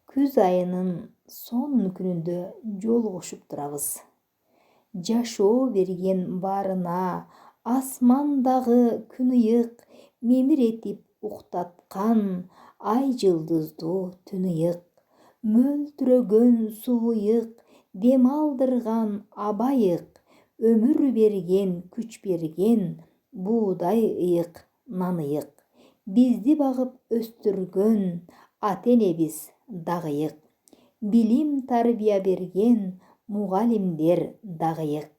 Күз айынын сонун күнүндө жолугушуп турабыз. Жашоо берген барына асмандагы күн ыйык, мемиретип уктаткан ай жылдыздуу түн ыйык, мөлтүрөгөн суу ыйык, дем алдырган аба ыйык, өмүр берген, күч берген буудай ыйык, нан ыйык, бизди багып өстүргөн ата энебиз дагы ыйык, билим тарбия берген мугалимдер дагы ыйык.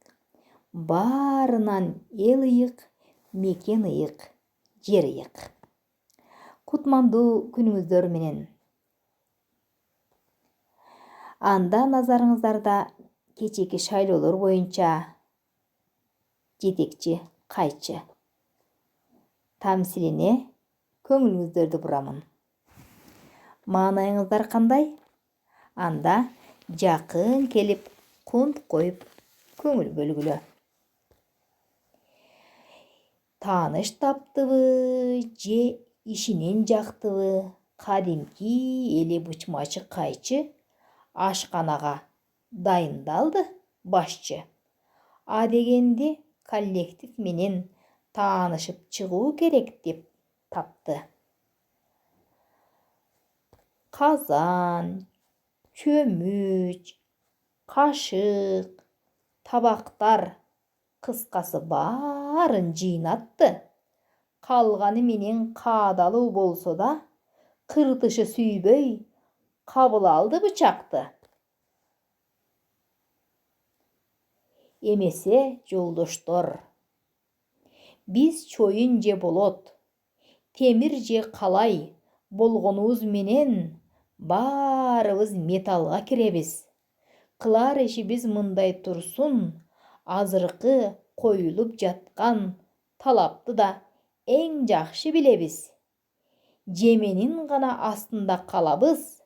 Баарынан эл ыйык, мекен ыйык, жер ыйык. Кутмандуу күнүңүздөр менен. Анда назарыңыздарда кечээки шайлоолор боюнча жетекчи кайчы тамсилине көңүлүңүздөрдү бурамын. Маанайыңыздар кандай? Анда жакын келип кунт коюп көңүл бөлгүлө. Тааныш таптыбы же ишинен жактыбы кадимки эли бычмачы кайчы ашканага дайындалды башчы. Адегенде коллектив менен таанышып чыгуу керек деп тапты. Казан, чөмүч, кашык, табактар, кыскасы баарын жыйнатты. Калганы менен каадалуу болсо да, кыртышы сүйбөй кабыл алды бычакты. Эмесе жолдоштор, биз чоюн же болот, темир же калай болгонубуз менен баарыбыз металлга киребиз. Кылар ишибиз мындай турсун, азыркы коюлуп жаткан талапты да эң жакшы билебиз. Жеменин гана астында калабыз,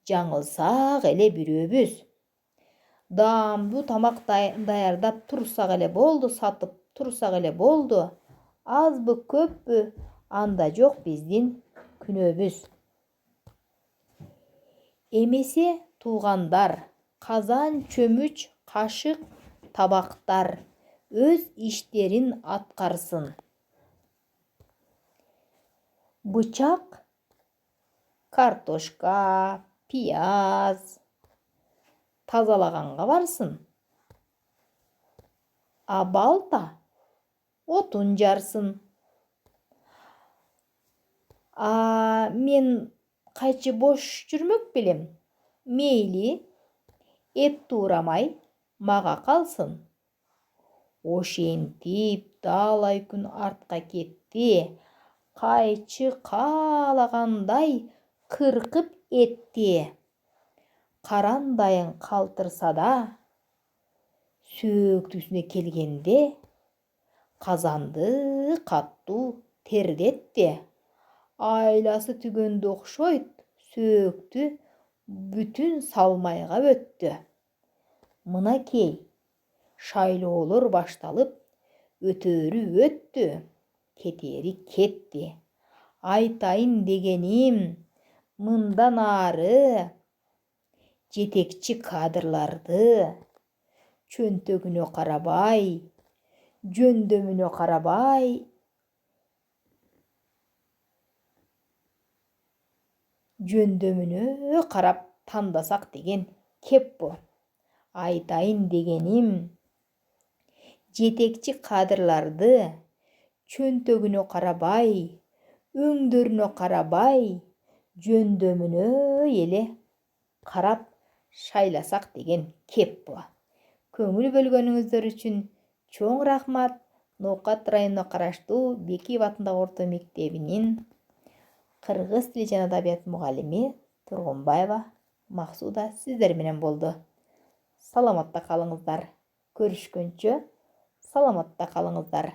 жаңылсак эле бирөөбүз. Даамдуу тамак даярдап турсак эле болду, сатып турсак эле болду. Азбы көппү, анда жок биздин күнөөбүз. Эмесе туугандар, казан, чөмүч, кашык, табактар өз иштерин аткарсын. Бычак картошка, пияз тазалаганга барсын. А балта отун жарсын. Мен кайчы бош жүрмөк белем. Мейли, эт туурамай мага калсын. Ошентип далай күн артка кетти. Кайчы каалагандай кыркып этти. Карандайын калтырса да, сөөктүсүнө келгенде казанды каттуу тердетти. Айласы түгөндө окшойт, сөөктү бүтүн салмайга өттү. Мынакей, шайлоолор башталып, өтөрү өттү, кетери кетти. Айтайын дегеним, мындан ары жетекчи кадрларды чөнтөгүнө карабай, жөндөмүнө карабай, жөндөмүнө карап тандасак деген кеп бу. Айтайын дегеним, жетекчи кадрларды чөнтөгүнө карабай, өңдөрүнө карабай, жөндөмүнө эле карап шайласак деген кеп бу. Көңүл бөлгөнүңүздөр үчүн чоң рахмат. Ноокат районуна караштуу Бекиев атындагы орто мектебинин кыргыз тили жана адабият мугалими Тургунбаева Максуда сиздер менен болду. Саламатта калыңыздар. Көрүшкөнчө саламатта калыңыздар.